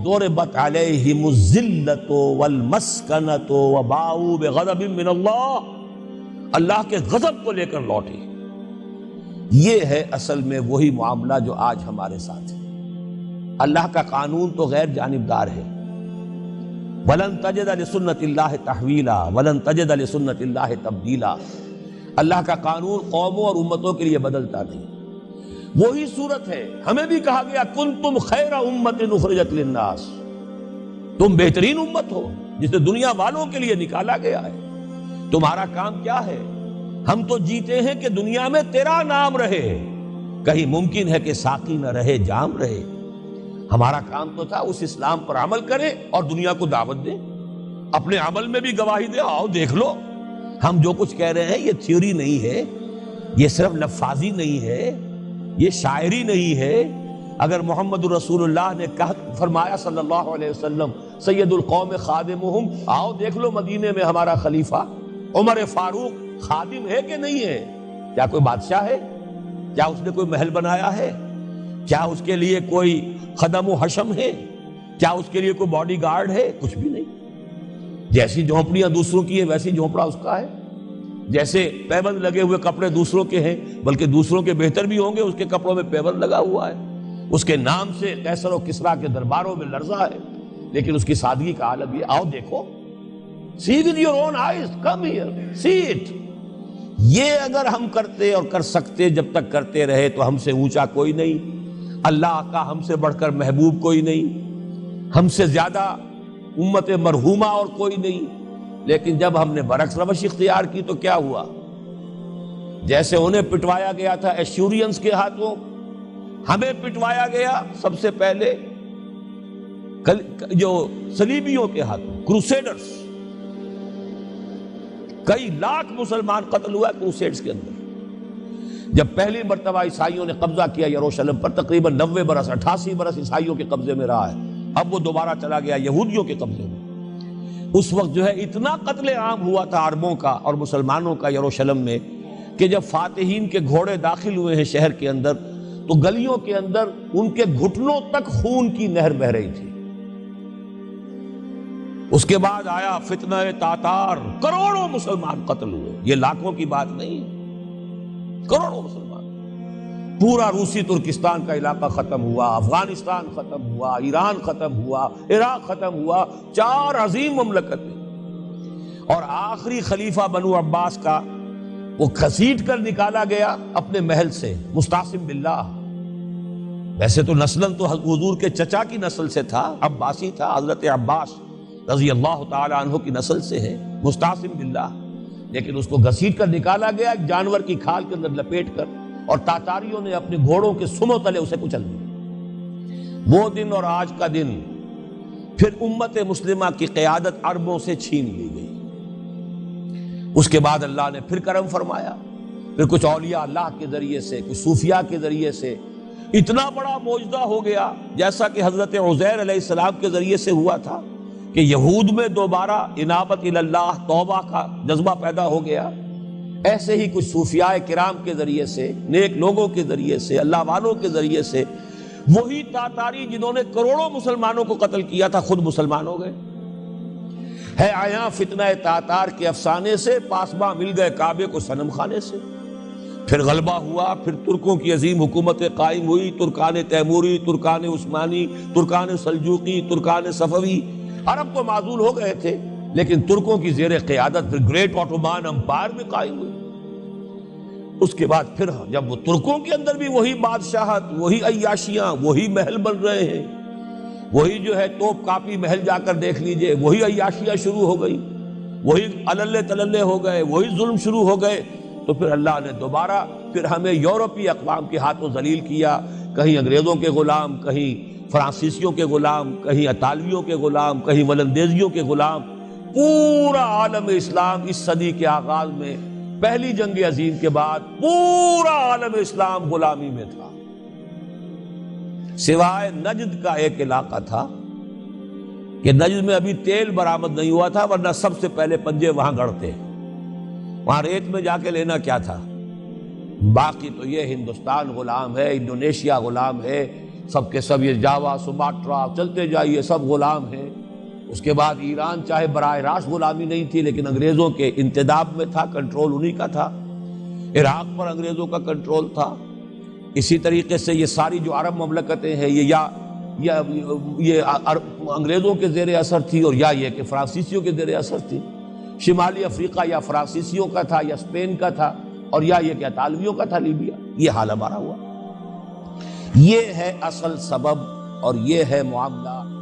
ضربت علیہم الذلۃ والمسکنۃ وباؤوا بغضب من اللہ کے غضب کو لے کر لوٹے۔ یہ ہے اصل میں وہی معاملہ جو آج ہمارے ساتھ ہے۔ اللہ کا قانون تو غیر جانبدار ہے۔ وَلَن تَجِدَ لِسُنَّتِ اللَّهِ تَحْوِيلًا وَلَن تَجِدَ لِسُنَّتِ اللَّهِ تَبْدِيلًا۔ اللہ کا قانون قوموں اور امتوں کے لیے بدلتا نہیں۔ وہی صورت ہے، ہمیں بھی کہا گیا کنتم خیر امت اخرجت للناس، تم بہترین امت ہو جسے دنیا والوں کے لیے نکالا گیا ہے۔ تمہارا کام کیا ہے؟ ہم تو جیتے ہیں کہ دنیا میں تیرا نام رہے، کہیں ممکن ہے کہ ساقی نہ رہے جام رہے۔ ہمارا کام تو تھا اس اسلام پر عمل کرے اور دنیا کو دعوت دے، اپنے عمل میں بھی گواہی دے، آؤ دیکھ لو ہم جو کچھ کہہ رہے ہیں یہ تھیوری نہیں ہے، یہ صرف لفاظی نہیں ہے، یہ شاعری نہیں ہے۔ اگر محمد رسول اللہ نے فرمایا صلی اللہ علیہ وسلم سید القوم خادمہم، آؤ دیکھ لو مدینے میں ہمارا خلیفہ عمر فاروق خادم ہے کہ نہیں ہے؟ کیا کوئی بادشاہ ہے؟ کیا اس نے کوئی محل بنایا ہے؟ کیا اس کے لیے کوئی خدم و حشم ہے؟ کیا اس کے لیے کوئی باڈی گارڈ ہے؟ کچھ بھی نہیں۔ جیسی جھونپڑیاں دوسروں کی ہیں ویسی جھونپڑا اس کا ہے، جیسے پیبند لگے ہوئے کپڑے دوسروں کے ہیں بلکہ دوسروں کے بہتر بھی ہوں گے، اس کے کپڑوں میں پیبند لگا ہوا ہے، اس کے نام سے قیصر و کسریٰ کے درباروں میں لرزہ ہے، لیکن اس کی سادگی کا عالم یہ، آؤ دیکھو، see with your own eyes, come here, see it۔ یہ اگر ہم کرتے اور کر سکتے، جب تک کرتے رہے تو ہم سے اونچا کوئی نہیں، اللہ کا ہم سے بڑھ کر محبوب کوئی نہیں، ہم سے زیادہ امت مرحومہ اور کوئی نہیں۔ لیکن جب ہم نے برعکس روش اختیار کی تو کیا ہوا؟ جیسے انہیں پٹوایا گیا تھا ایشورینز کے ہاتھوں، ہمیں پٹوایا گیا سب سے پہلے جو صلیبیوں کے ہاتھوں، کروسیڈرز۔ کئی لاکھ مسلمان قتل ہوا کروسیڈز کے اندر۔ جب پہلی مرتبہ عیسائیوں نے قبضہ کیا یروشلم پر، تقریباً 90 برس 88 برس عیسائیوں کے قبضے میں رہا ہے، اب وہ دوبارہ چلا گیا یہودیوں کے قبضے میں۔ اس وقت جو ہے اتنا قتل عام ہوا تھا عربوں کا اور مسلمانوں کا یروشلم میں کہ جب فاتحین کے گھوڑے داخل ہوئے ہیں شہر کے اندر تو گلیوں کے اندر ان کے گھٹنوں تک خون کی نہر بہہ رہی تھی۔ اس کے بعد آیا فتنہ تاتار، کروڑوں مسلمان قتل ہوئے، یہ لاکھوں کی بات نہیں، کروڑوں مسلمان۔ پورا روسی ترکستان کا علاقہ ختم ہوا، افغانستان ختم ہوا، ایران ختم ہوا، عراق ختم ہوا، 4 عظیم مملکتیں۔ اور آخری خلیفہ بنو عباس کا وہ گھسیٹ کر نکالا گیا اپنے محل سے، مستعصم باللہ۔ ویسے تو نسلاً تو حضور کے چچا کی نسل سے تھا، عباسی تھا، حضرت عباس رضی اللہ تعالی عنہ کی نسل سے ہے، مستعصم باللہ، لیکن اس کو گھسیٹ کر نکالا گیا ایک جانور کی کھال کے اندر لپیٹ کر، اور تاتاریوں نے اپنے گھوڑوں کے سنوں تلے اسے کچل دیا۔ وہ دن اور آج کا دن پھر امت مسلمہ کی قیادت عربوں سے چھین لی گئی۔ اس کے بعد اللہ نے پھر کرم فرمایا، پھر کچھ اولیاء اللہ کے ذریعے سے، کچھ صوفیاء کے ذریعے سے اتنا بڑا معجزہ ہو گیا، جیسا کہ حضرت عزیر علیہ السلام کے ذریعے سے ہوا تھا کہ یہود میں دوبارہ انابت اللہ، توبہ کا جذبہ پیدا ہو گیا۔ ایسے ہی کچھ صوفیاء کرام کے ذریعے سے، نیک لوگوں کے ذریعے سے، اللہ والوں کے ذریعے سے، وہی تاتاری جنہوں نے کروڑوں مسلمانوں کو قتل کیا تھا خود مسلمان ہو گئے۔ ہے آیا فتنہ تاتار کے افسانے سے، پاسباں مل گئے کعبے کو صنم خانے سے۔ پھر غلبہ ہوا، پھر ترکوں کی عظیم حکومتیں قائم ہوئی، ترکان تیموری، Terken Usmani, Terken Seljuqi, Terken صفوی۔ عرب تو معزول ہو گئے تھے لیکن ترکوں کی زیر قیادت پھر گریٹ آٹومان امپائر میں قائم ہوئی۔ اس کے بعد پھر جب وہ ترکوں کے اندر بھی وہی بادشاہت، وہی عیاشیاں، وہی محل بن رہے ہیں، وہی جو ہے توپ کاپی محل جا کر دیکھ لیجئے، وہی عیاشیاں شروع ہو گئی، وہی عللے تللے ہو گئے، وہی ظلم شروع ہو گئے، تو پھر اللہ نے دوبارہ پھر ہمیں یورپی اقوام کے ہاتھوں ذلیل کیا، کہیں انگریزوں کے غلام، کہیں فرانسیسیوں کے غلام، کہیں اطالویوں کے غلام، کہیں ولندیزیوں کے غلام۔ پورا عالم اسلام اس صدی کے آغاز میں پہلی جنگ عظیم کے بعد پورا عالم اسلام غلامی میں تھا، سوائے نجد کا ایک علاقہ تھا کہ نجد میں ابھی تیل برآمد نہیں ہوا تھا، ورنہ سب سے پہلے پنجے وہاں گڑتے، وہاں ریت میں جا کے لینا کیا تھا۔ باقی تو یہ ہندوستان غلام ہے، انڈونیشیا غلام ہے، سب کے سب یہ جاوا، سماٹرا، چلتے جائیے، سب غلام ہیں۔ اس کے بعد ایران چاہے براہ راست غلامی نہیں تھی لیکن انگریزوں کے انتداب میں تھا، کنٹرول انہی کا تھا۔ عراق پر انگریزوں کا کنٹرول تھا۔ اسی طریقے سے یہ ساری جو عرب مملکتیں ہیں یہ انگریزوں کے زیر اثر تھی، اور یا یہ کہ فرانسیسیوں کے زیر اثر تھی۔ شمالی افریقہ یا فرانسیسیوں کا تھا یا اسپین کا تھا، اور یا یہ کہ اطالویوں کا تھا لیبیا۔ یہ حال ہمارا ہوا۔ یہ ہے اصل سبب اور یہ ہے معاملہ۔